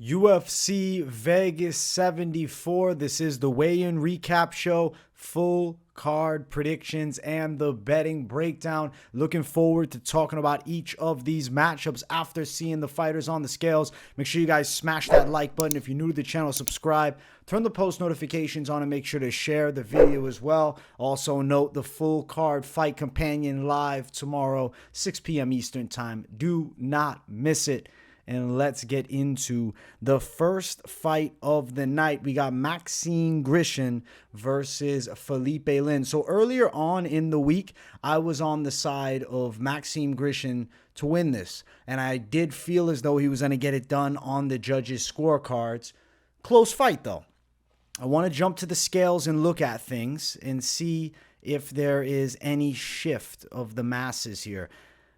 UFC Vegas 74. This is the weigh-in recap show, full card predictions, and the betting breakdown. Looking forward to talking about each of these matchups after seeing the fighters on the scales. Make sure you guys smash that like button. If you're new to the channel, subscribe. Turn the post notifications on and make sure to share the video as well. Also note the full card fight companion live tomorrow, 6 p.m. Eastern time. Do not miss it. And let's get into the first fight of the night. We got Maxim Grishin versus Philipe Lins. So earlier on in the week, I was on the side of Maxim Grishin to win this. And I did feel as though he was going to get it done on the judges' scorecards. Close fight, though. I want to jump to the scales and look at things and see if there is any shift of the masses here.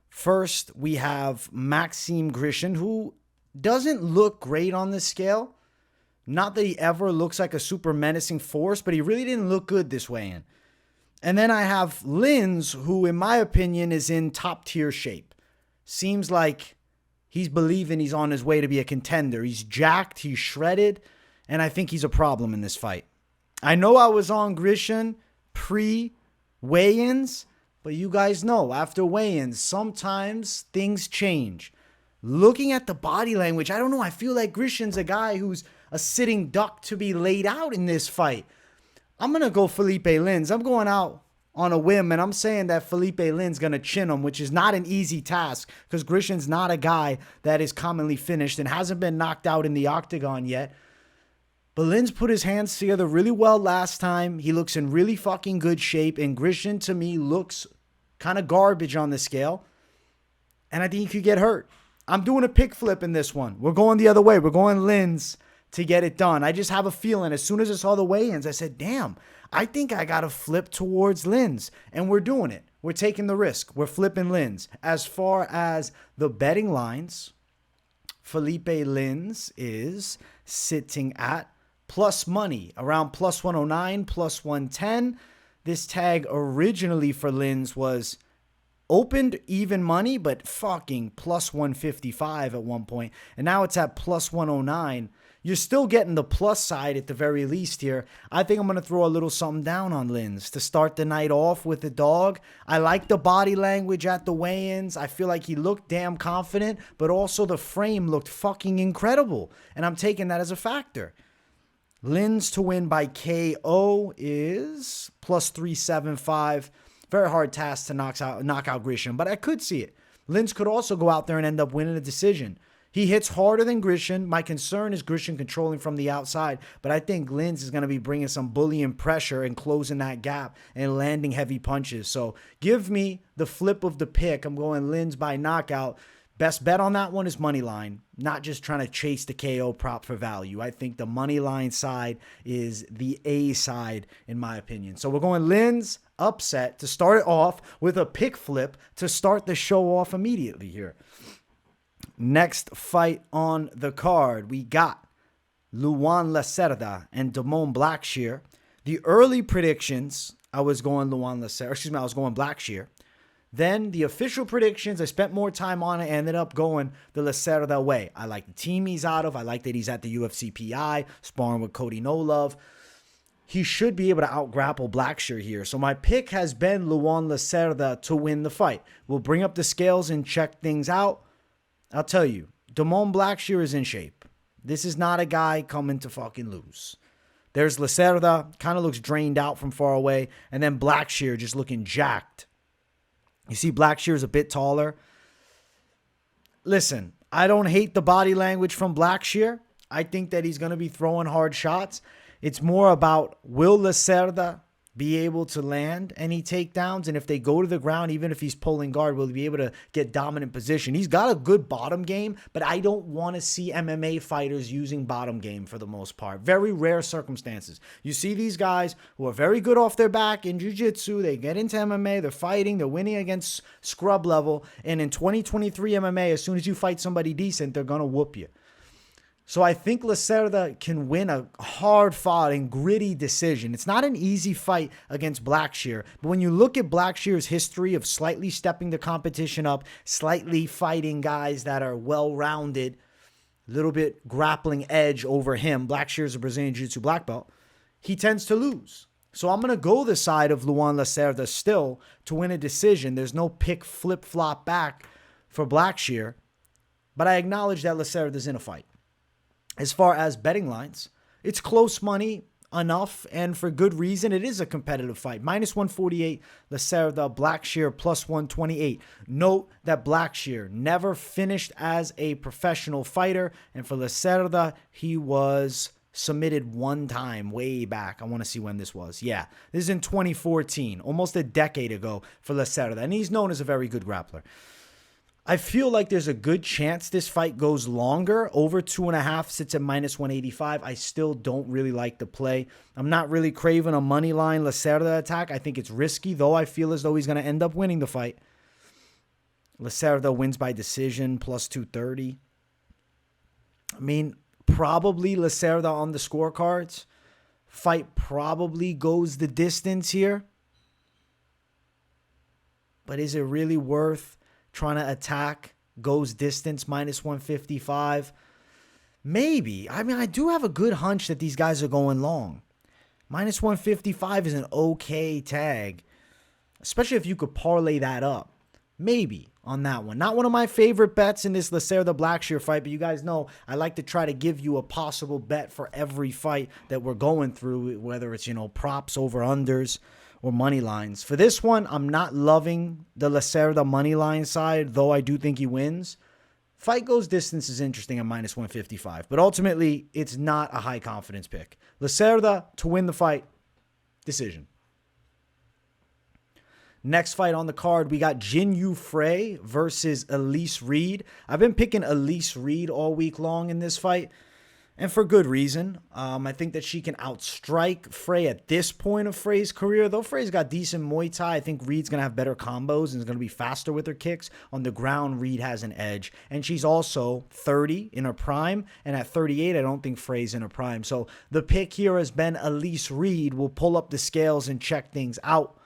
First, we have Maxim Grishin, who doesn't look great on the scale. Not that he ever looks like a super menacing force, but he really didn't look good this weigh-in. And then I have Lins, who, in my opinion, is in top-tier shape. Seems like he's believing he's on his way to be a contender. He's jacked, he's shredded, and I think he's a problem in this fight. I know I was on Grishin pre-weigh-ins, but you guys know, after weigh-ins, sometimes things change. Looking at the body language, I don't know. I feel like Grishin's a guy who's a sitting duck to be laid out in this fight. I'm going to go Philipe Lins. I'm going out on a whim, and I'm saying that Philipe Lins going to chin him, which is not an easy task because Grishin's not a guy that is commonly finished and hasn't been knocked out in the octagon yet. But Lins put his hands together really well last time. He looks in really fucking good shape, and Grishin, to me, looks kind of garbage on the scale, and I think he could get hurt. I'm doing a pick flip in this one. We're going the other way. We're going Lins to get it done. I just have a feeling. As soon as I saw the weigh-ins, I said, damn, I think I got to flip towards Lins, and we're doing it. We're taking the risk. We're flipping Lins. As far as the betting lines, Philipe Lins is sitting at plus money, around plus 109, plus 110. This tag originally for Lins was opened even money, but fucking plus 155 at one point. And now it's at plus 109. You're still getting the plus side at the very least here. I think I'm going to throw a little something down on Lins to start the night off with the dog. I like the body language at the weigh-ins. I feel like he looked damn confident, but also the frame looked fucking incredible. And I'm taking that as a factor. Lins to win by KO is plus 375. Very hard task to knock out Grishin, but I could see it. Lins could also go out there and end up winning a decision. He hits harder than Grishin. My concern is Grishin controlling from the outside, but I think Lins is going to be bringing some bullying pressure and closing that gap and landing heavy punches. So give me the flip of the pick. I'm going Lins by knockout. Best bet on that one is money line, not just trying to chase the KO prop for value. I think the money line side is the A side, in my opinion. So we're going Lins upset to start it off with a pick flip to start the show off immediately here. Next fight on the card, we got Luan Lacerda and Blackshear. The early predictions, I was going Lacerda. I was going Blackshear. Then the official predictions, I spent more time on it, ended up going the Lacerda way. I like the team he's out of. I like that he's at the UFC PI, sparring with Cody No Love. He should be able to out-grapple Blackshear here. So my pick has been Luan Lacerda to win the fight. We'll bring up the scales and check things out. I'll tell you, Blackshear is in shape. This is not a guy coming to fucking lose. There's Lacerda, kind of looks drained out from far away, and then Blackshear just looking jacked. You see Blackshear is a bit taller. Listen, I don't hate the body language from Blackshear. I think that he's going to be throwing hard shots. It's more about, will Lacerda be able to land any takedowns? And if they go to the ground, even if he's pulling guard, will he be able to get dominant position? He's got a good bottom game, but I don't want to see MMA fighters using bottom game for the most part. Very rare circumstances. You see these guys who are very good off their back in jiu-jitsu. They get into MMA, they're fighting, they're winning against scrub level. And in 2023 MMA, as soon as you fight somebody decent, they're going to whoop you. So I think Lacerda can win a hard-fought and gritty decision. It's not an easy fight against Blackshear, but when you look at Blackshear's history of slightly stepping the competition up, slightly fighting guys that are well-rounded, a little bit grappling edge over him. Blackshear is a Brazilian Jiu-Jitsu black belt. He tends to lose. So I'm going to go the side of Luan Lacerda still to win a decision. There's no pick flip-flop back for Blackshear. But I acknowledge that Lacerda's in a fight. As far as betting lines, it's close money enough, and for good reason. It is a competitive fight. Minus 148, Lacerda, Blackshear plus 128. Note that Blackshear never finished as a professional fighter, and for Lacerda, he was submitted one time way back. I want to see when this was. Yeah, this is in 2014, almost a decade ago for Lacerda, and he's known as a very good grappler. I feel like there's a good chance this fight goes longer. Over 2.5 sits at minus 185. I still don't really like the play. I'm not really craving a money line Lacerda attack. I think it's risky, though I feel as though he's going to end up winning the fight. Lacerda wins by decision, plus 230. I mean, probably Lacerda on the scorecards. Fight probably goes the distance here. But is it really worth trying to attack, goes distance, minus 155? Maybe. I mean, I do have a good hunch that these guys are going long. Minus 155 is an okay tag, especially if you could parlay that up. Maybe on that one. Not one of my favorite bets in this Lacerda Blackshear fight, but you guys know I like to try to give you a possible bet for every fight that we're going through, whether it's, props, over unders, or money lines. For this one, I'm not loving the Lacerda money line side, though I do think he wins. Fight goes distance is interesting at minus 155, but ultimately, it's not a high confidence pick. Lacerda to win the fight, decision. Next fight on the card, we got Jinh Frey versus Elise Reed. I've been picking Elise Reed all week long in this fight, and for good reason. I think that she can outstrike Frey at this point of Frey's career. Though Frey's got decent Muay Thai, I think Reed's going to have better combos and is going to be faster with her kicks. On the ground, Reed has an edge. And she's also 30 in her prime. And at 38, I don't think Frey's in her prime. So the pick here has been Elise Reed. Will pull up the scales and check things out.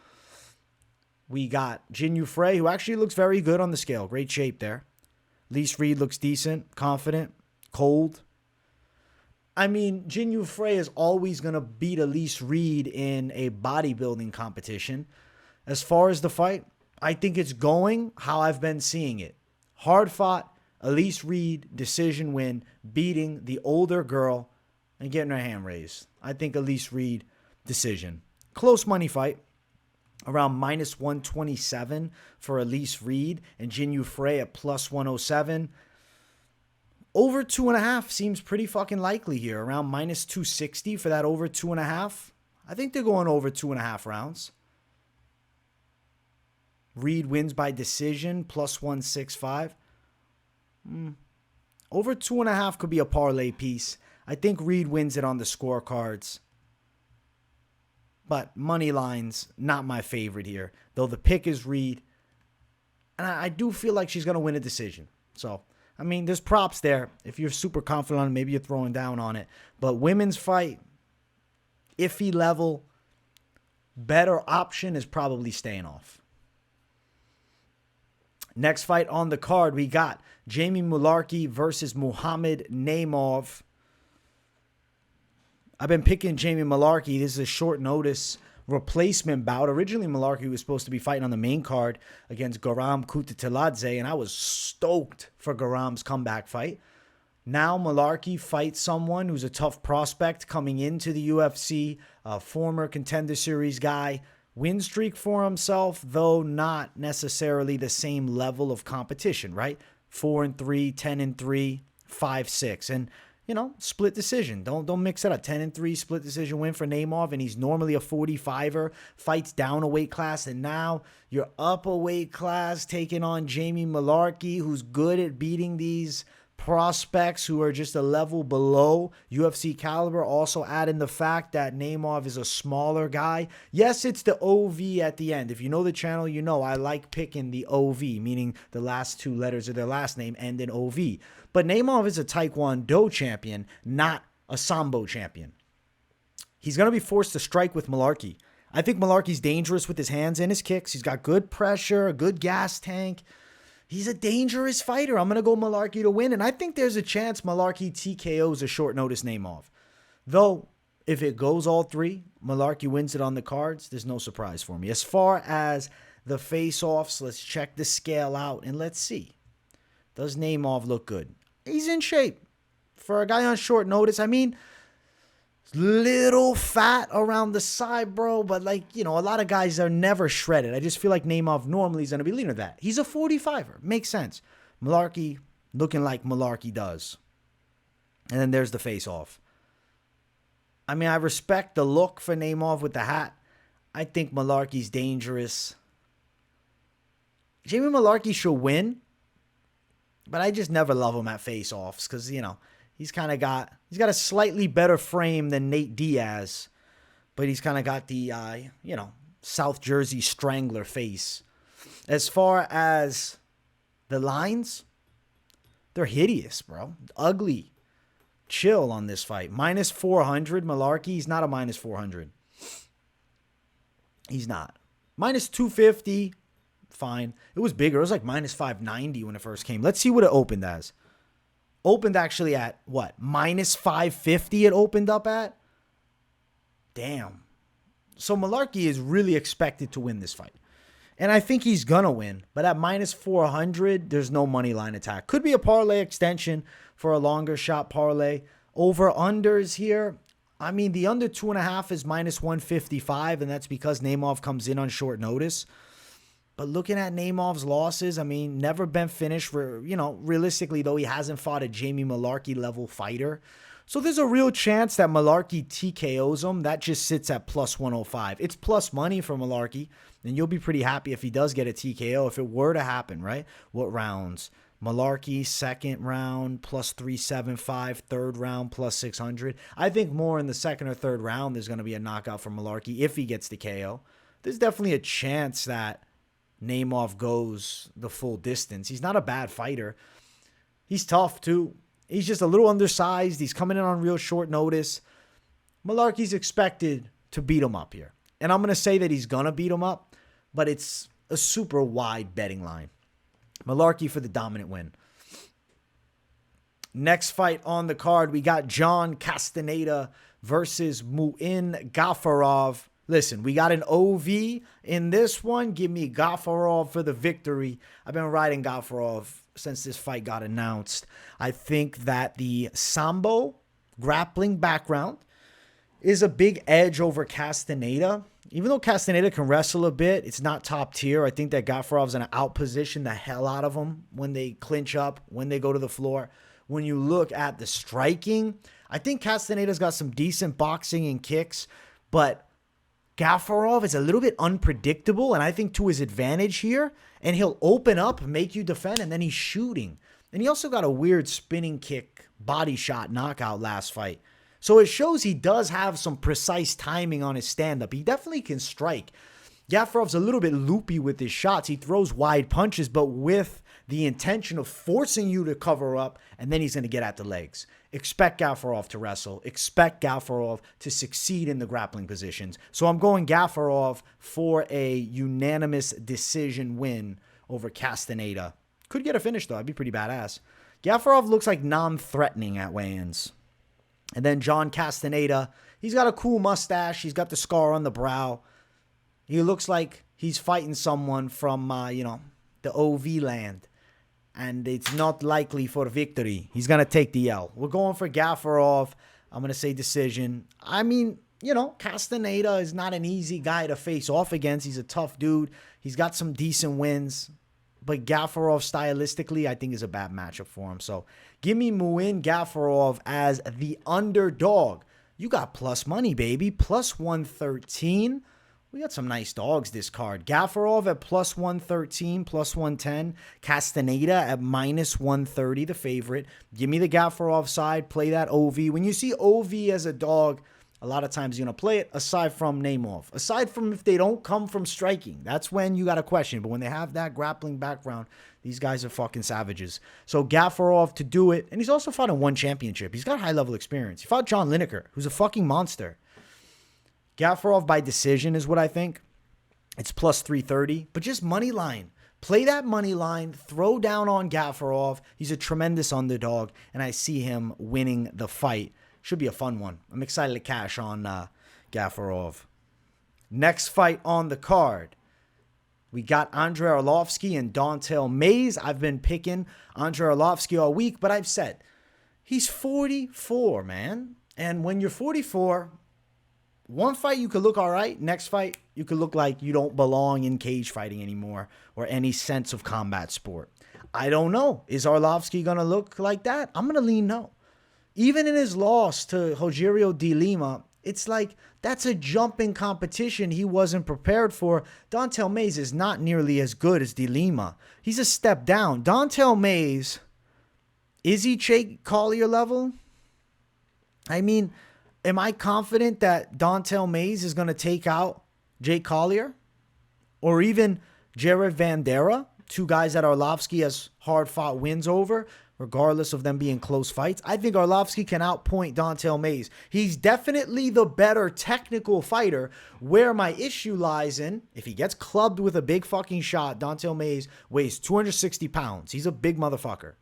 We got Jinh Frey, who actually looks very good on the scale. Great shape there. Elise Reed looks decent, confident, cold. I mean, Jinh Frey is always going to beat Elise Reed in a bodybuilding competition. As far as the fight, I think it's going how I've been seeing it. Hard fought, Elise Reed, decision win, beating the older girl and getting her hand raised. I think Elise Reed, decision. Close money fight. Around minus 127 for Elise Reed and Jinh Frey at plus 107. Over 2.5 seems pretty fucking likely here. Around minus 260 for that over 2.5. I think they're going over 2.5 rounds. Reed wins by decision, plus 165. Over 2.5 could be a parlay piece. I think Reed wins it on the scorecards. But money lines, not my favorite here. Though the pick is Reed. And I do feel like she's going to win a decision. So, I mean, there's props there. If you're super confident on it, maybe you're throwing down on it. But women's fight, iffy level, better option is probably staying off. Next fight on the card, we got Jamie Mullarkey versus Muhammad Naimov. I've been picking Jamie Mullarkey. This is a short notice replacement bout. Originally, Mullarkey was supposed to be fighting on the main card against Garam Kutateladze, and I was stoked for Garam's comeback fight. Now Mullarkey fights someone who's a tough prospect coming into the UFC, a former Contender Series guy. Win streak for himself, though not necessarily the same level of competition, right? 4-3, 10-3, 5-6, and split decision. Don't mix it up. 10-3 split decision win for Naimov, and he's normally a 45er, fights down a weight class, and now you're up a weight class taking on Jamie Mullarkey, who's good at beating these prospects who are just a level below UFC caliber. Also add in the fact that Naimov is a smaller guy. Yes, it's the OV at the end. If you know the channel, you know I like picking the OV, meaning the last two letters of their last name end in OV. But Naimov is a Taekwondo champion, not a Sambo champion. He's going to be forced to strike with Mullarkey. I think Mullarkey's dangerous with his hands and his kicks. He's got good pressure, a good gas tank. He's a dangerous fighter. I'm going to go Mullarkey to win. And I think there's a chance Mullarkey TKOs a short notice Naimov. Though, if it goes all three, Mullarkey wins it on the cards, there's no surprise for me. As far as the face-offs, let's check the scale out and let's see. Does Naimov look good? He's in shape. For a guy on short notice, I mean, little fat around the side, bro. But, like, you know, a lot of guys are never shredded. I just feel like Naimov normally is going to be leaner than that. He's a 45er. Makes sense. Mullarkey looking like Mullarkey does. And then there's the face-off. I mean, I respect the look for Naimov with the hat. I think Mullarkey's dangerous. Jamie Mullarkey should win. But I just never love him at face-offs because, you know, he's got a slightly better frame than Nate Diaz. But he's kind of got the, you know, South Jersey Strangler face. As far as the lines, they're hideous, bro. Ugly. Chill on this fight. Minus 400, Mullarkey. He's not a minus 400. He's not. Minus 250, fine. It was bigger. It was like minus 590 when it first came. Let's see what it opened as. Opened actually at, what? Minus 550 it opened up at? Damn. So Mullarkey is really expected to win this fight. And I think he's going to win. But at minus 400, there's no money line attack. Could be a parlay extension for a longer shot parlay. Over-unders here. I mean, the under 2.5 is minus 155, and that's because Naimov comes in on short notice. But looking at Naimov's losses, I mean, never been finished for, you know, realistically, though, he hasn't fought a Jamie Mullarkey level fighter. So there's a real chance that Mullarkey TKOs him. That just sits at plus 105. It's plus money for Mullarkey, and you'll be pretty happy if he does get a TKO, if it were to happen, right? What rounds? Mullarkey, second round, plus 375. Third round, plus 600. I think more in the second or third round, there's going to be a knockout for Mullarkey if he gets the KO. There's definitely a chance that Naimov goes the full distance. He's not a bad fighter. He's tough, too. He's just a little undersized. He's coming in on real short notice. Mullarkey's expected to beat him up here. And I'm going to say that he's going to beat him up, but it's a super wide betting line. Mullarkey for the dominant win. Next fight on the card, we got John Castañeda versus Muin Gafurov. Listen, we got an OV in this one. Give me Gafurov for the victory. I've been riding Gafurov since this fight got announced. I think that the Sambo grappling background is a big edge over Castañeda. Even though Castañeda can wrestle a bit, it's not top tier. I think that Gafurov's going to outposition the hell out of him when they clinch up, when they go to the floor. When you look at the striking, I think Castañeda's got some decent boxing and kicks, but Gafurov is a little bit unpredictable, and I think to his advantage here, and he'll open up, make you defend, and then he's shooting. And he also got a weird spinning kick, body shot knockout last fight. So it shows he does have some precise timing on his stand-up. He definitely can strike. Gafurov's a little bit loopy with his shots. He throws wide punches, but with the intention of forcing you to cover up, and then he's going to get at the legs. Expect Gafurov to wrestle. Expect Gafurov to succeed in the grappling positions. So I'm going Gafurov for a unanimous decision win over Castañeda. Could get a finish, though. I'd be pretty badass. Gafurov looks like non-threatening at weigh-ins. And then John Castañeda, he's got a cool mustache. He's got the scar on the brow. He looks like he's fighting someone from, the OV land. And it's not likely for victory. He's going to take the L. We're going for Gafurov. I'm going to say decision. I mean, Castañeda is not an easy guy to face off against. He's a tough dude. He's got some decent wins. But Gafurov, stylistically, I think is a bad matchup for him. So give me Muin Gafurov as the underdog. You got plus money, baby. Plus 113. We got some nice dogs this card. Gafurov at plus 113, plus 110. Castañeda at minus 130, the favorite. Give me the Gafurov side. Play that OV. When you see OV as a dog, a lot of times you're going to play it aside from Naimov. Aside from if they don't come from striking. That's when you got a question. But when they have that grappling background, these guys are fucking savages. So Gafurov to do it. And he's also fought in one championship. He's got high-level experience. He fought John Lineker, who's a fucking monster. Gafurov by decision is what I think. It's plus 330. But just money line. Play that money line, throw down on Gafurov. He's a tremendous underdog, and I see him winning the fight. Should be a fun one. I'm excited to cash on Gafurov. Next fight on the card, we got Andrei Arlovski and Don'Tale Mayes. I've been picking Andrei Arlovski all week, but I've said he's 44, man. And when you're 44, one fight you could look all right. Next fight, you could look like you don't belong in cage fighting anymore or any sense of combat sport. I don't know. Is Arlovski going to look like that? I'm going to lean no. Even in his loss to Rogerio de Lima, it's like that's a jump in competition he wasn't prepared for. Don'Tale Mayes is not nearly as good as de Lima. He's a step down. Don'Tale Mayes, is he Jake Collier level? I mean, am I confident that Don'Tale Mayes is going to take out Jake Collier? Or even Jared Vanderaa? Two guys that Arlovski has hard-fought wins over, regardless of them being close fights. I think Arlovski can outpoint Don'Tale Mayes. He's definitely the better technical fighter. Where my issue lies in, if he gets clubbed with a big fucking shot, Don'Tale Mayes weighs 260 pounds. He's a big motherfucker.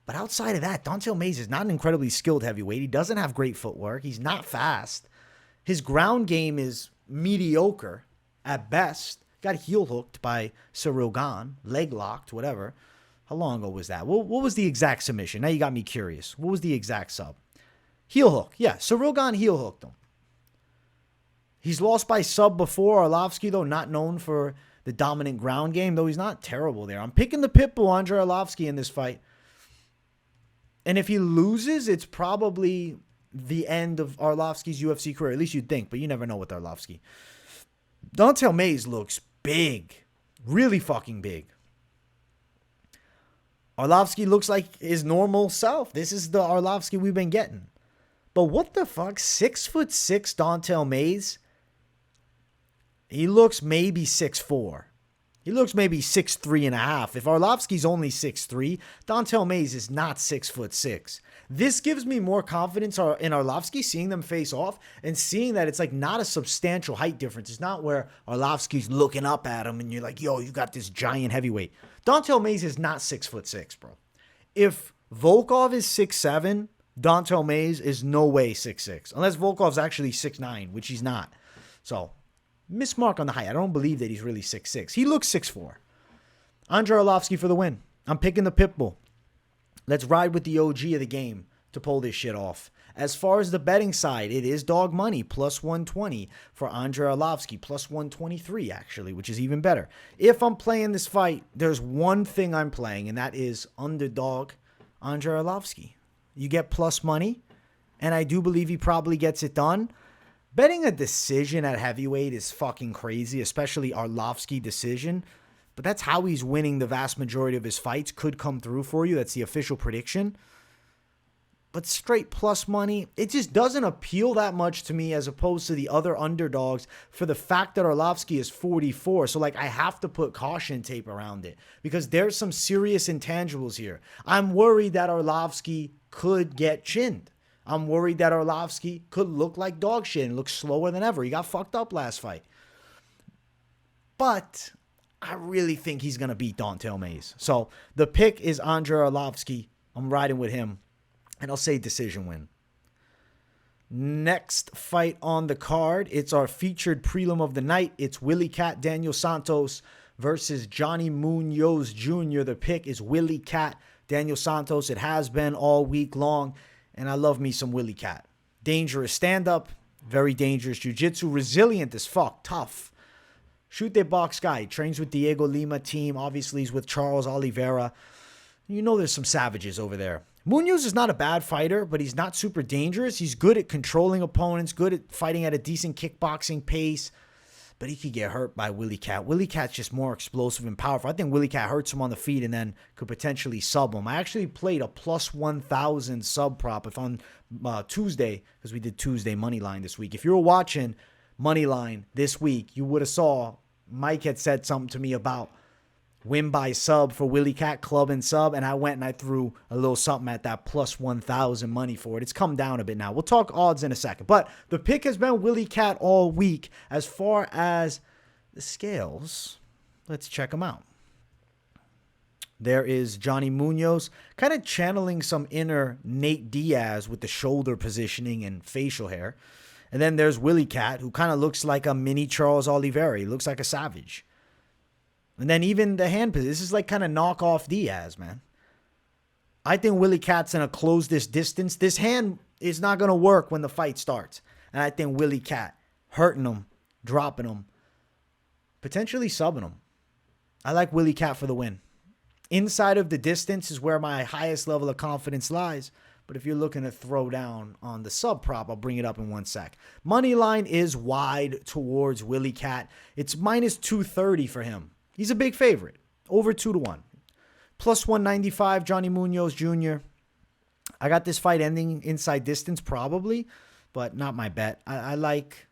But outside of that, Don'Tale Mayes is not an incredibly skilled heavyweight. He doesn't have great footwork. He's not fast. His ground game is mediocre at best. Got heel hooked by Ciryl Gane, leg locked, whatever. How long ago was that? What was the exact submission? Now you got me curious. What was the exact sub? Heel hook. Yeah, Ciryl Gane heel hooked him. He's lost by sub before. Arlovski, though, not known for the dominant ground game, though he's not terrible there. I'm picking the Pitbull, Andrei Arlovski, in this fight. And if he loses, it's probably the end of Arlovski's UFC career. At least you'd think, but you never know with Arlovski. Don'Tale Mayes looks big. Really fucking big. Arlovski looks like his normal self. This is the Arlovski we've been getting. But what the fuck? 6'6" Don'Tale Mayes? He looks maybe 6'4". He looks maybe 6'3.5". If Arlovski's only 6'3", Don'Tale Mayes is not 6'6". This gives me more confidence in Arlovski, seeing them face off and seeing that it's like not a substantial height difference. It's not where Arlovski's looking up at him and you're like, yo, you got this giant heavyweight. Don'Tale Mayes is not 6'6", bro. If Volkov is 6'7", Don'Tale Mayes is no way 6'6", unless Volkov's actually 6'9", which he's not. So, mismark on the height. I don't believe that he's really 6'6". He looks 6'4". Andrei Arlovski for the win. I'm picking the Pitbull. Let's ride with the OG of the game to pull this shit off. As far as the betting side, it is dog money, plus 120 for Andrei Arlovski, plus 123 actually, which is even better. If I'm playing this fight, there's one thing I'm playing, and that is underdog Andrei Arlovski. You get plus money, and I do believe he probably gets it done. Betting a decision at heavyweight is fucking crazy, especially Arlovski decision. But that's how he's winning the vast majority of his fights. Could come through for you. That's the official prediction. But straight plus money, it just doesn't appeal that much to me as opposed to the other underdogs for the fact that Arlovski is 44. So, like, I have to put caution tape around it because there's some serious intangibles here. I'm worried that Arlovski could get chinned. I'm worried that Arlovski could look like dog shit and look slower than ever. He got fucked up last fight. But I really think he's going to beat Don'Tale Mayes. So the pick is Andrei Arlovski. I'm riding with him. And I'll say decision win. Next fight on the card. It's our featured prelim of the night. It's Willie Cat Daniel Santos versus Johnny Munoz Jr. The pick is Willie Cat Daniel Santos. It has been all week long. And I love me some Willie Cat. Dangerous stand-up. Very dangerous jiu-jitsu. Resilient as fuck. Tough. Shoot their box guy. Trains with Diego Lima team. Obviously, he's with Charles Oliveira. You know there's some savages over there. Munoz is not a bad fighter, but he's not super dangerous. He's good at controlling opponents. Good at fighting at a decent kickboxing pace. But he could get hurt by Willie Cat. Willie Cat's just more explosive and powerful. I think Willie Cat hurts him on the feet and then could potentially sub him. I actually played a plus 1,000 sub prop if on Tuesday, because we did Tuesday money line this week. If you were watching money line this week, you would have saw Mike had said something to me about win by sub for Willie Cat, club and sub, and I went and I threw a little something at that plus 1,000 money for it. It's come down a bit now. We'll talk odds in a second. But the pick has been Willie Cat all week. As far as the scales, let's check them out. There is Johnny Munoz, kind of channeling some inner Nate Diaz with the shoulder positioning and facial hair. And then there's Willie Cat, who kind of looks like a mini Charles Oliveira. He looks like a savage. And then even the hand position. This is like kind of knockoff Diaz, man. I think Willie Cat's going to close this distance. This hand is not going to work when the fight starts. And I think Willie Cat hurting him, dropping him, potentially subbing him. I like Willie Cat for the win. Inside of the distance is where my highest level of confidence lies. But if you're looking to throw down on the sub prop, I'll bring it up in one sec. Money line is wide towards Willie Cat. It's minus 230 for him. He's a big favorite. Over 2-1. Plus 195, Johnny Munoz Jr. I got this fight ending inside distance probably, but not my bet. I like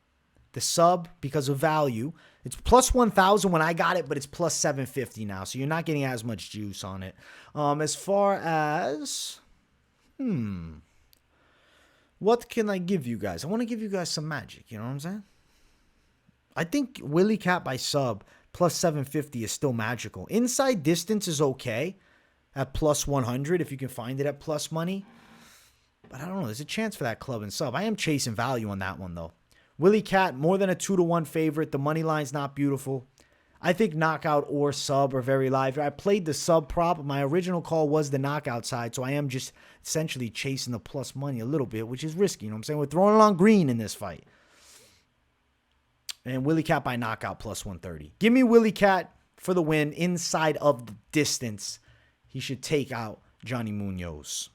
the sub because of value. It's plus 1,000 when I got it, but it's plus 750 now. So you're not getting as much juice on it. As far as, what can I give you guys? I want to give you guys some magic. You know what I'm saying? I think Willie Cat by sub plus 750 is still magical. Inside distance is okay at plus 100 if you can find it at plus money. But I don't know. There's a chance for that club and sub. I am chasing value on that one, though. Willie Cat, more than a 2-1 favorite. The money line's not beautiful. I think knockout or sub are very live. I played the sub prop. My original call was the knockout side, so I am just essentially chasing the plus money a little bit, which is risky. You know what I'm saying? We're throwing it on green in this fight. And Willie Cat by knockout plus 130. Give me Willie Cat for the win inside of the distance. He should take out Johnny Munoz.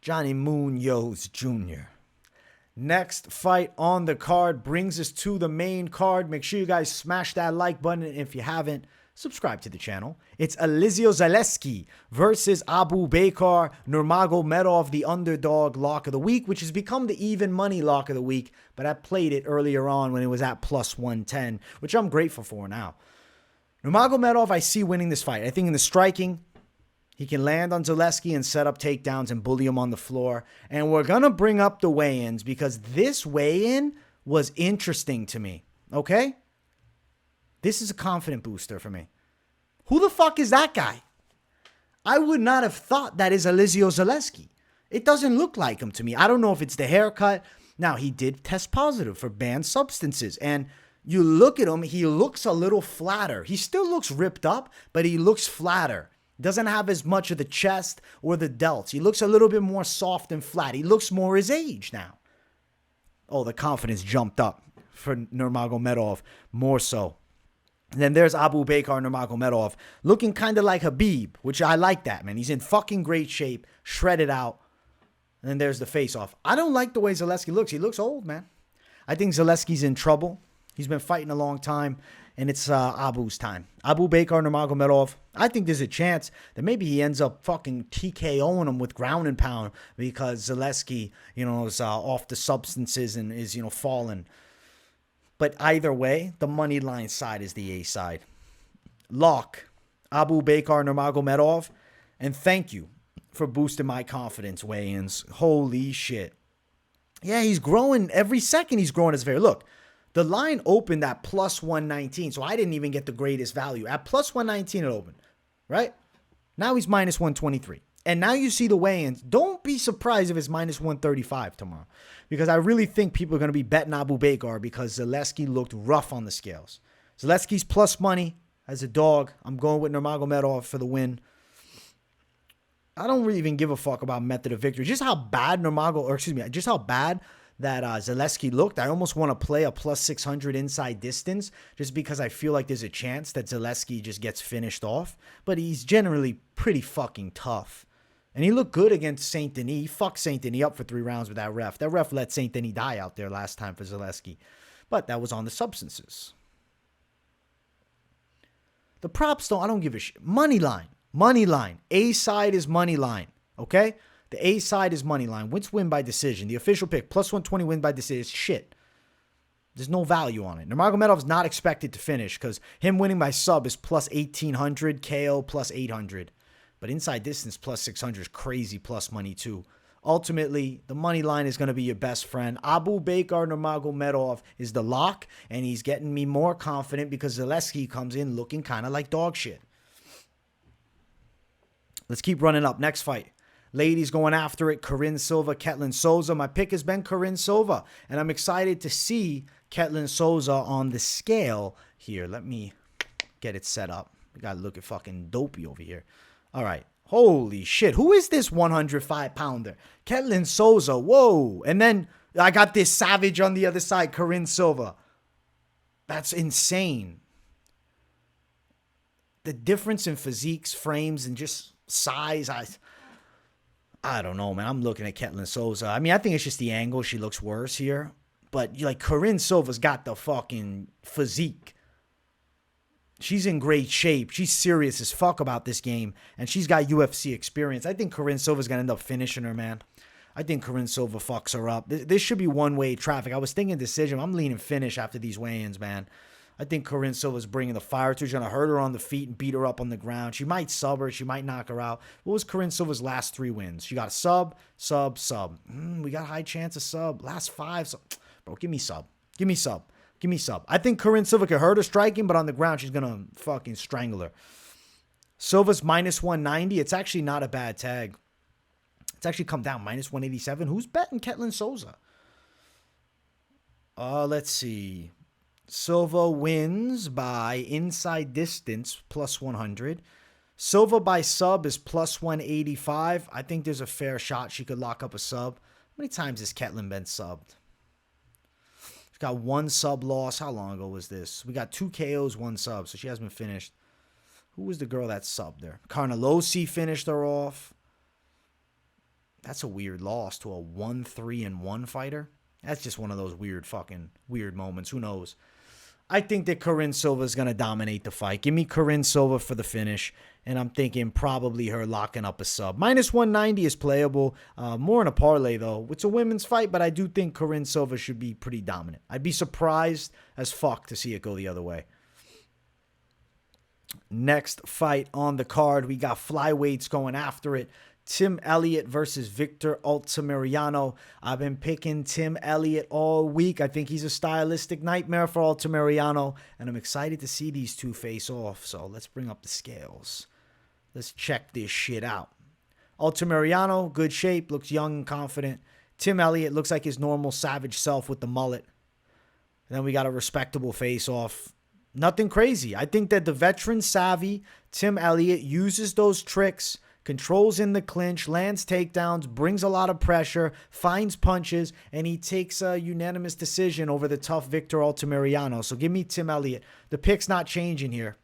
Johnny Munoz Jr. Next fight on the card brings us to the main card. Make sure you guys smash that like button. And if you haven't, subscribe to the channel. It's Elizeu Zaleski versus Abu Bakar Nurmagomedov, the underdog lock of the week, which has become the even money lock of the week. But I played it earlier on when it was at plus 110, which I'm grateful for now. Nurmagomedov, I see winning this fight. I think in the striking, he can land on Zaleski and set up takedowns and bully him on the floor. And we're going to bring up the weigh-ins because this weigh-in was interesting to me. Okay? This is a confident booster for me. Who the fuck is that guy? I would not have thought that is Elizeu Zaleski. It doesn't look like him to me. I don't know if it's the haircut. Now, he did test positive for banned substances. And you look at him, he looks a little flatter. He still looks ripped up, but he looks flatter. Doesn't have as much of the chest or the delts. He looks a little bit more soft and flat. He looks more his age now. Oh, the confidence jumped up for Nurmagomedov more so. And then there's Abu Bakar Nurmagomedov looking kind of like Habib, which I like that, man. He's in fucking great shape, shredded out. And then there's the face-off. I don't like the way Zaleski looks. He looks old, man. I think Zaleski's in trouble. He's been fighting a long time. And it's Abu's time. Abu Bakar Nurmagomedov. I think there's a chance that maybe he ends up fucking TKOing him with ground and pound because Zaleski, is off the substances and is, falling. But either way, the money line side is the A side. Lock, Abu Bakar Nurmagomedov. And thank you for boosting my confidence weigh-ins. Holy shit. Yeah, he's growing. Every second he's growing as very. Look. The line opened at plus 119, so I didn't even get the greatest value. At plus 119 it opened, right? Now he's minus 123. And now you see the weigh-ins. Don't be surprised if it's minus 135 tomorrow. Because I really think people are going to be betting Abu Bakar because Zaleski looked rough on the scales. Zaleski's plus money as a dog. I'm going with Nurmagomedov for the win. I don't really even give a fuck about method of victory. Just how bad just how bad that Zaleski looked. I almost want to play a plus 600 inside distance just because I feel like there's a chance that Zaleski just gets finished off. But he's generally pretty fucking tough. And he looked good against Saint Denis. He fucked Saint Denis up for 3 rounds with that ref. That ref let Saint Denis die out there last time for Zaleski. But that was on the substances. The props I don't give a shit. Money line. Money line. A side is money line. Okay? The A side is money line. Win by decision. The official pick, plus 120 win by decision. Is shit. There's no value on it. Nurmagomedov's not expected to finish because him winning by sub is plus 1,800. KO plus 800. But inside distance plus 600 is crazy plus money too. Ultimately, the money line is going to be your best friend. Abu Bakar Nurmagomedov is the lock, and he's getting me more confident because Zaleski comes in looking kind of like dog shit. Let's keep running up. Next fight. Ladies going after it. Karine Silva, Ketlen Souza. My pick has been Karine Silva. And I'm excited to see Ketlen Souza on the scale here. Let me get it set up. We got to look at fucking dopey over here. All right. Holy shit. Who is this 105-pounder? Ketlen Souza. Whoa. And then I got this savage on the other side. Karine Silva. That's insane. The difference in physiques, frames, and just size, I don't know, man. I'm looking at Ketlen Souza. I mean, I think it's just the angle. She looks worse here. But, like, Karine Silva's got the fucking physique. She's in great shape. She's serious as fuck about this game. And she's got UFC experience. I think Karine Silva's going to end up finishing her, man. I think Karine Silva fucks her up. This should be one-way traffic. I was thinking decision. I'm leaning finish after these weigh-ins, man. I think Karine Silva's bringing the fire to her. She's going to hurt her on the feet and beat her up on the ground. She might sub her. She might knock her out. What was Karine Silva's last 3 wins? She got a sub. We got a high chance of sub. Last 5. Bro, give me sub. Give me sub. Give me sub. I think Karine Silva could hurt her striking, but on the ground, she's going to fucking strangle her. Silva's minus 190. It's actually not a bad tag. It's actually come down. Minus 187. Who's betting Ketlen Souza? Let's see. Silva wins by inside distance, plus 100. Silva by sub is plus 185. I think there's a fair shot she could lock up a sub. How many times has Ketlen been subbed? She's got 1 sub loss. How long ago was this? We got 2 KOs, 1 sub, so she hasn't been finished. Who was the girl that subbed there? Carnelossi finished her off. That's a weird loss to a 1-3-1 fighter. That's just one of those weird moments. Who knows? I think that Karine Silva is going to dominate the fight. Give me Karine Silva for the finish. And I'm thinking probably her locking up a sub. Minus 190 is playable. More in a parlay, though. It's a women's fight, but I do think Karine Silva should be pretty dominant. I'd be surprised as fuck to see it go the other way. Next fight on the card, we got flyweights going after it. Tim Elliott versus Victor Altamirano. I've been picking Tim Elliott all week. I think he's a stylistic nightmare for Altamirano, and I'm excited to see these two face off. So let's bring up the scales. Let's check this shit out. Altamirano, good shape, looks young and confident. Tim Elliott looks like his normal savage self with the mullet. And then we got a respectable face off. Nothing crazy. I think that the veteran savvy Tim Elliott uses those tricks, controls in the clinch, lands takedowns, brings a lot of pressure, finds punches, and he takes a unanimous decision over the tough Victor Altamirano. So give me Tim Elliott. The pick's not changing here.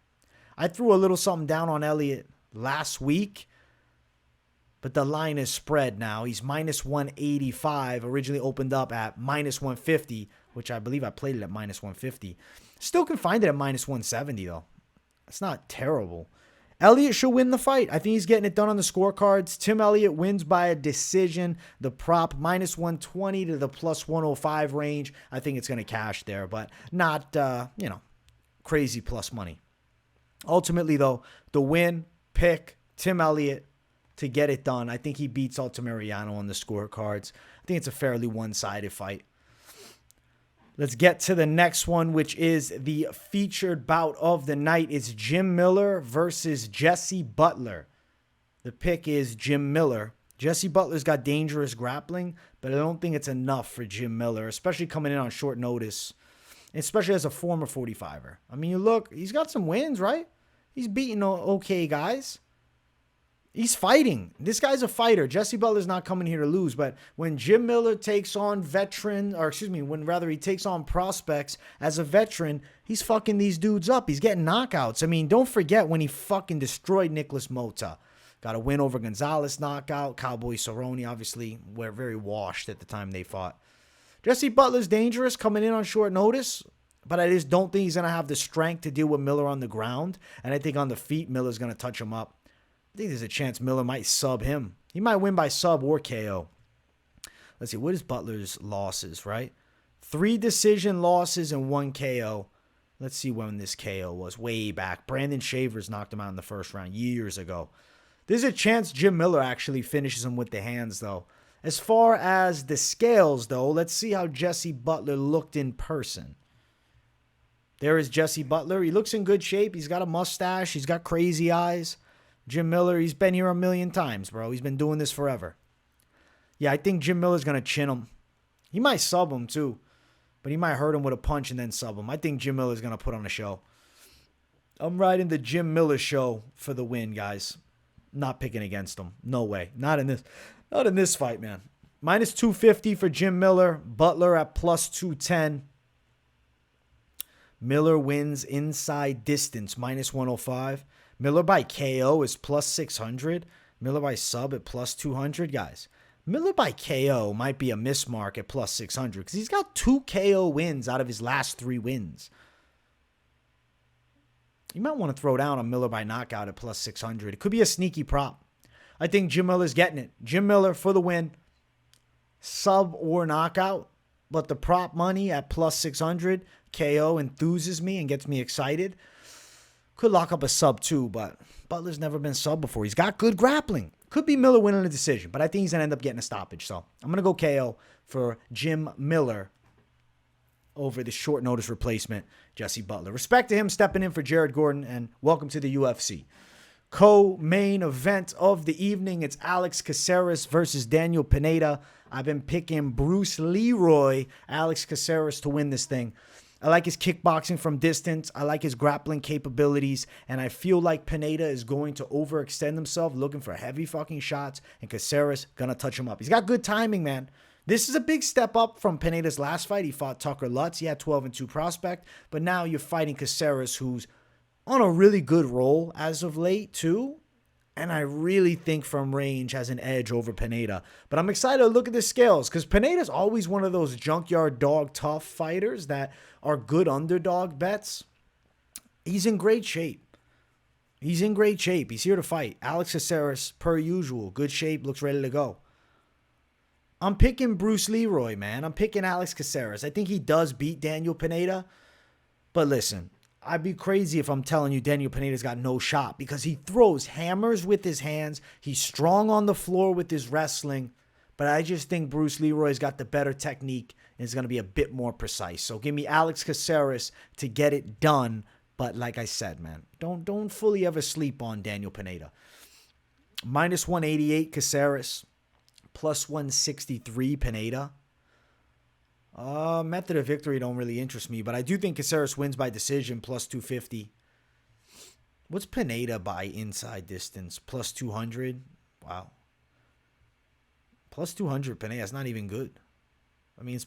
I threw a little something down on Elliott last week, but the line is spread now. He's minus 185, originally opened up at minus 150, which I believe I played it at minus 150. Still can find it at minus 170, though. It's not terrible. Elliott should win the fight. I think he's getting it done on the scorecards. Tim Elliott wins by a decision. The prop, minus 120 to the plus 105 range. I think it's going to cash there, but not, crazy plus money. Ultimately, though, the win, pick Tim Elliott to get it done. I think he beats Altamirano on the scorecards. I think it's a fairly one-sided fight. Let's get to the next one, which is the featured bout of the night. It's Jim Miller versus Jesse Butler. The pick is Jim Miller. Jesse Butler's got dangerous grappling, but I don't think it's enough for Jim Miller, especially coming in on short notice, especially as a former 45er. I mean, you look, he's got some wins, right? He's beating okay guys. He's fighting. This guy's a fighter. Jesse Butler's not coming here to lose, but when Jim Miller takes on he takes on prospects as a veteran, he's fucking these dudes up. He's getting knockouts. I mean, don't forget when he fucking destroyed Nicholas Mota. Got a win over Gonzalez knockout. Cowboy Cerrone, obviously, were very washed at the time they fought. Jesse Butler's dangerous coming in on short notice, but I just don't think he's going to have the strength to deal with Miller on the ground, and I think on the feet, Miller's going to touch him up. I think there's a chance Miller might sub him. He might win by sub or KO. Let's see. What is Butler's losses, right? 3 decision losses and 1 KO. Let's see when this KO was. Way back. Brandon Shavers knocked him out in the first round years ago. There's a chance Jim Miller actually finishes him with the hands, though. As far as the scales, though, let's see how Jesse Butler looked in person. There is Jesse Butler. He looks in good shape. He's got a mustache. He's got crazy eyes. Jim Miller, he's been here a million times, bro. He's been doing this forever. Yeah, I think Jim Miller's going to chin him. He might sub him, too. But he might hurt him with a punch and then sub him. I think Jim Miller's going to put on a show. I'm riding the Jim Miller show for the win, guys. Not picking against him. No way. Not in this fight, man. Minus 250 for Jim Miller. Butler at plus 210. Miller wins inside distance, minus 105. Miller by KO is plus 600. Miller by sub at plus 200, guys. Miller by KO might be a mismark at plus 600 because he's got 2 KO wins out of his last 3 wins. You might want to throw down a Miller by knockout at plus 600. It could be a sneaky prop. I think Jim Miller's getting it. Jim Miller for the win. Sub or knockout. But the prop money at plus 600, KO enthuses me and gets me excited. Could lock up a sub too, but Butler's never been sub before. He's got good grappling. Could be Miller winning a decision, but I think he's going to end up getting a stoppage. So I'm going to go KO for Jim Miller over the short notice replacement, Jesse Butler. Respect to him stepping in for Jared Gordon, and welcome to the UFC. Co-main event of the evening, it's Alex Caceres versus Daniel Pineda. I've been picking Bruce Leroy, Alex Caceres, to win this thing. I like his kickboxing from distance. I like his grappling capabilities. And I feel like Pineda is going to overextend himself looking for heavy fucking shots. And Caceres going to touch him up. He's got good timing, man. This is a big step up from Pineda's last fight. He fought Tucker Lutz. He had 12-2 prospect. But now you're fighting Caceres, who's on a really good roll as of late, too. And I really think from range has an edge over Pineda. But I'm excited to look at the scales because Pineda's always one of those junkyard dog tough fighters that are good underdog bets. He's in great shape. He's in great shape. He's here to fight. Alex Caceres, per usual, good shape, looks ready to go. I'm picking Bruce Leroy, man. I'm picking Alex Caceres. I think he does beat Daniel Pineda. But listen, I'd be crazy if I'm telling you Daniel Pineda's got no shot because he throws hammers with his hands. He's strong on the floor with his wrestling. But I just think Bruce Leroy's got the better technique and is going to be a bit more precise. So give me Alex Caceres to get it done. But like I said, man, don't fully ever sleep on Daniel Pineda. Minus 188 Caceres. Plus 163 Pineda. Method of victory don't really interest me, but I do think Caceres wins by decision, plus 250. What's Pineda by inside distance? Plus 200? Wow. Plus 200 Pineda, that's not even good. I mean, if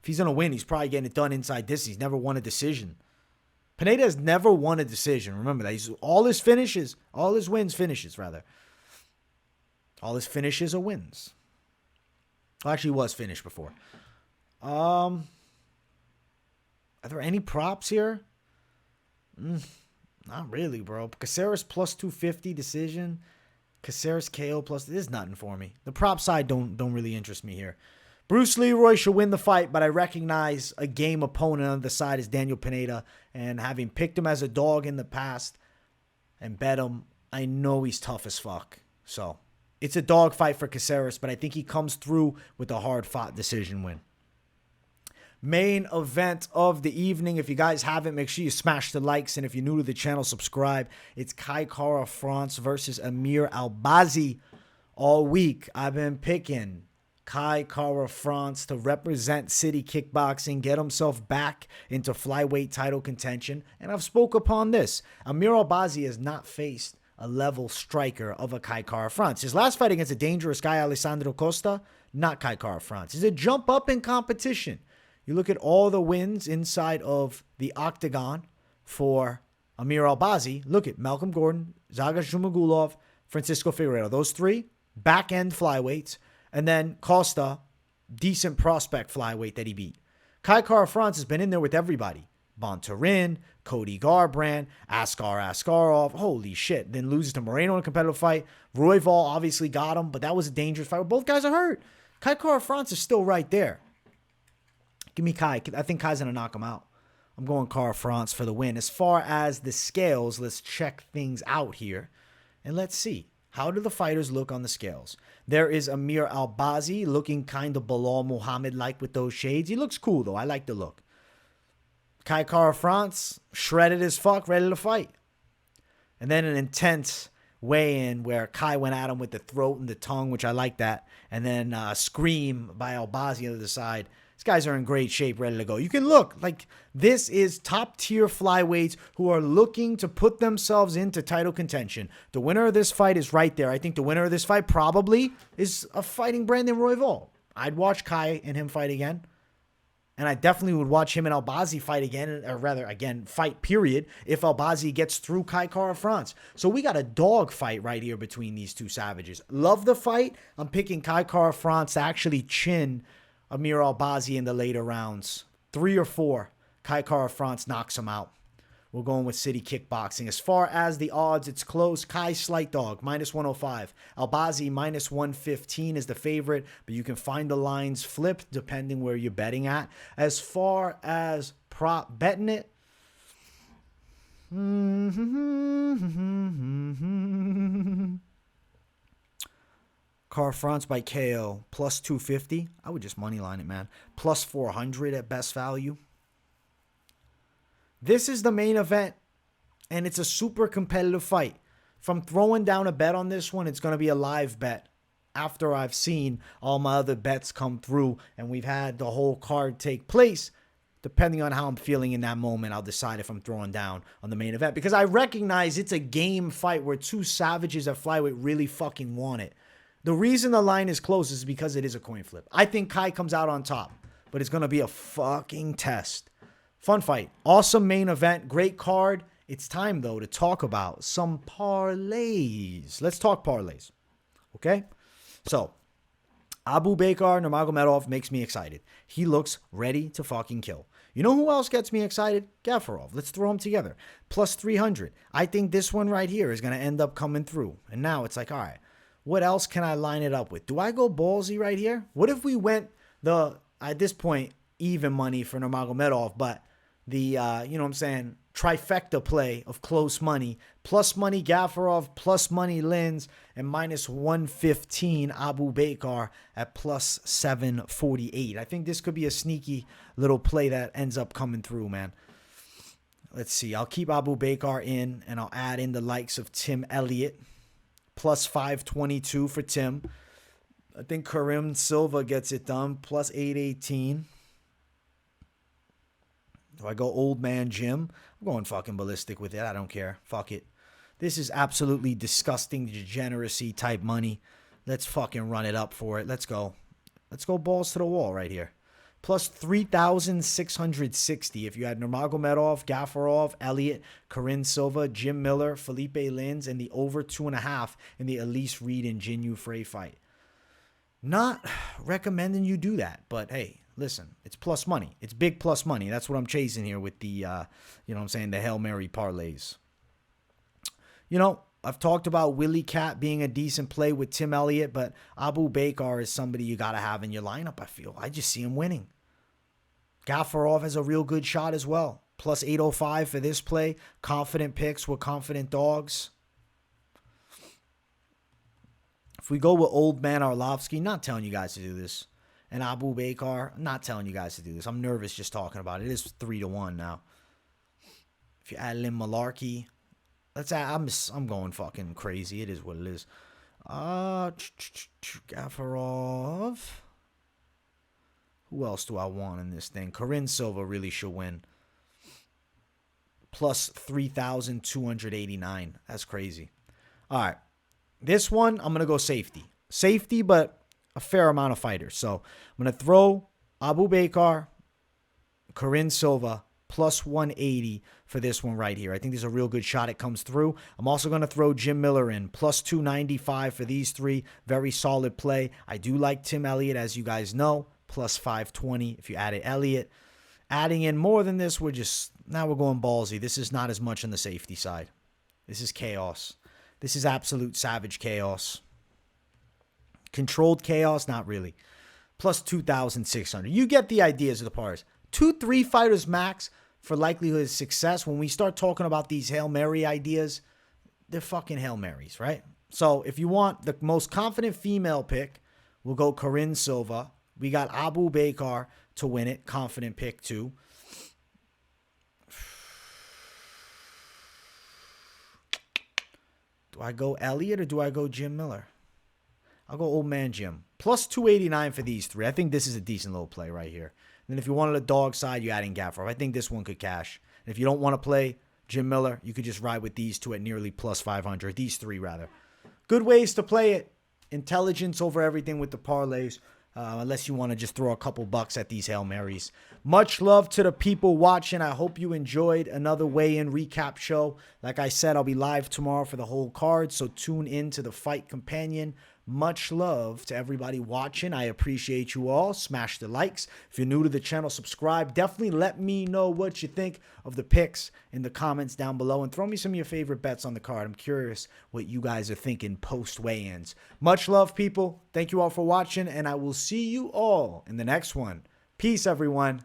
he's going to win, he's probably getting it done inside distance. He's never won a decision. Pineda has never won a decision. Remember that. All his wins, finishes, rather. All his finishes are wins. Well, actually, he was finished before. Are there any props here? Not really, bro. Caceres plus 250 decision. Caceres KO plus. This is nothing for me. The prop side don't really interest me here. Bruce Leroy should win the fight, but I recognize a game opponent on the side is Daniel Pineda. And having picked him as a dog in the past and bet him, I know he's tough as fuck. So it's a dog fight for Caceres, but I think he comes through with a hard-fought decision win. Main event of the evening. If you guys haven't, make sure you smash the likes. And if you're new to the channel, subscribe. It's Kai Kara-France versus Amir Albazi. All week, I've been picking Kai Kara-France to represent City Kickboxing, get himself back into flyweight title contention. And I've spoke upon this. Amir Albazi has not faced a level striker of a Kai Kara-France. His last fight against a dangerous guy, Alessandro Costa, not Kai Kara-France. He's a jump up in competition. You look at all the wins inside of the octagon for Amir Albazi. Look at Malcolm Gordon, Zaga Shumagulov, Francisco Figueiredo. Those three, back-end flyweights. And then Costa, decent prospect flyweight that he beat. Kai Kara-France has been in there with everybody. Bontarin, Cody Garbrandt, Askar Askarov. Holy shit. Then loses to Moreno in a competitive fight. Royval obviously got him, but that was a dangerous fight. Both guys are hurt. Kai Kara-France is still right there. Give me Kai. I think Kai's going to knock him out. I'm going Kara-France for the win. As far as the scales, let's check things out here. And let's see. How do the fighters look on the scales? There is Amir Albazi looking kind of Bilal Muhammad-like with those shades. He looks cool, though. I like the look. Kai Kara-France, shredded as fuck, ready to fight. And then an intense weigh-in where Kai went at him with the throat and the tongue, which I like that. And then Scream by Albazi on the other side. These guys are in great shape, ready to go. You can look like this is top-tier flyweights who are looking to put themselves into title contention. The winner of this fight is right there. I think the winner of this fight probably is fighting Brandon Royval. I'd watch Kai and him fight again. And I definitely would watch him and Albazi fight again, or rather, again, fight, period, if Albazi gets through Kai Kara-France. So we got a dog fight right here between these two savages. Love the fight. I'm picking Kai Kara-France to actually chin Amir Albazi in the later rounds. 3 or 4, Kai Kara-France knocks him out. We're going with City Kickboxing. As far as the odds, it's close. Kai slight dog, -105. Albazi, -115 is the favorite, but you can find the lines flipped depending where you're betting at. As far as prop betting it, Kara-France by KO, +250. I would just moneyline it, man. +400 at best value. This is the main event, and it's a super competitive fight. If I'm throwing down a bet on this one, it's going to be a live bet after I've seen all my other bets come through and we've had the whole card take place. Depending on how I'm feeling in that moment, I'll decide if I'm throwing down on the main event. Because I recognize it's a game fight where two savages at flyweight really fucking want it. The reason the line is close is because it is a coin flip. I think Kai comes out on top, but it's going to be a fucking test. Fun fight. Awesome main event. Great card. It's time, though, to talk about some parlays. Let's talk parlays. Okay? So, Abu Bakar Nurmagomedov makes me excited. He looks ready to fucking kill. You know who else gets me excited? Gafurov. Let's throw them together. +300. I think this one right here is going to end up coming through. And now it's like, all right, what else can I line it up with? Do I go ballsy right here? What if we went at this point, even money for Nurmagomedov, but the, you know what I'm saying, trifecta play of close money, plus money Gafurov, plus money Lins, and -115 Abu Bakar at +748. I think this could be a sneaky little play that ends up coming through, man. Let's see. I'll keep Abu Bakar in, and I'll add in the likes of Tim Elliott, +522 for Tim. I think Karim Silva gets it done, +818. Do I go old man Jim? I'm going fucking ballistic with it. I don't care. Fuck it. This is absolutely disgusting degeneracy type money. Let's fucking run it up for it. Let's go. Let's go balls to the wall right here. +3,660 if you had Nurmagomedov, Gafurov, Elliott, Karin Silva, Jim Miller, Philipe Lins, and the over 2.5 in the Elise Reed and Jinh Frey fight. Not recommending you do that, but hey, listen, it's plus money. It's big plus money. That's what I'm chasing here with the, you know what I'm saying, the Hail Mary parlays. You know, I've talked about Willie Cat being a decent play with Tim Elliott, but Abu Bakar is somebody you got to have in your lineup, I feel. I just see him winning. Gafurov has a real good shot as well. +805 for this play. Confident picks with confident dogs. If we go with old man Arlovski, not telling you guys to do this. And Abu Bakar, not telling you guys to do this. I'm nervous just talking about it. It is 3-1 now. If you add in Mullarkey, let's add, I'm going fucking crazy. It is what it is. Gafurov. Who else do I want in this thing? Karin Silva really should win. +3,289. That's crazy. All right. This one, I'm going to go safety. Safety, but a fair amount of fighters. So I'm going to throw Abu Bakar, Karin Silva, +180 for this one right here. I think there's a real good shot it comes through. I'm also going to throw Jim Miller in, +295 for these three. Very solid play. I do like Tim Elliott, as you guys know, +520 if you added Elliott. Adding in more than this, now we're going ballsy. This is not as much on the safety side. This is chaos. This is absolute savage chaos. Controlled chaos? Not really. +2,600. You get the ideas of the parts. 2-3 fighters max for likelihood of success. When we start talking about these Hail Mary ideas, they're fucking Hail Marys, right? So if you want the most confident female pick, we'll go Karin Silva. We got Abu Bakar to win it. Confident pick too. Do I go Elliott or do I go Jim Miller? I'll go old man Jim. Plus 289 for these three. I think this is a decent little play right here. And then if you wanted a dog side, you add in Gafurov. I think this one could cash. And if you don't want to play Jim Miller, you could just ride with these two at nearly plus 500. These three, rather. Good ways to play it. Intelligence over everything with the parlays. Unless you want to just throw a couple bucks at these Hail Marys. Much love to the people watching. I hope you enjoyed another weigh-in recap show. Like I said, I'll be live tomorrow for the whole card, so tune in to the Fight Companion. Much love to everybody watching. I appreciate you all. Smash the likes. If you're new to the channel, subscribe. Definitely let me know what you think of the picks in the comments down below. And throw me some of your favorite bets on the card. I'm curious what you guys are thinking post weigh-ins. Much love, people. Thank you all for watching. And I will see you all in the next one. Peace, everyone.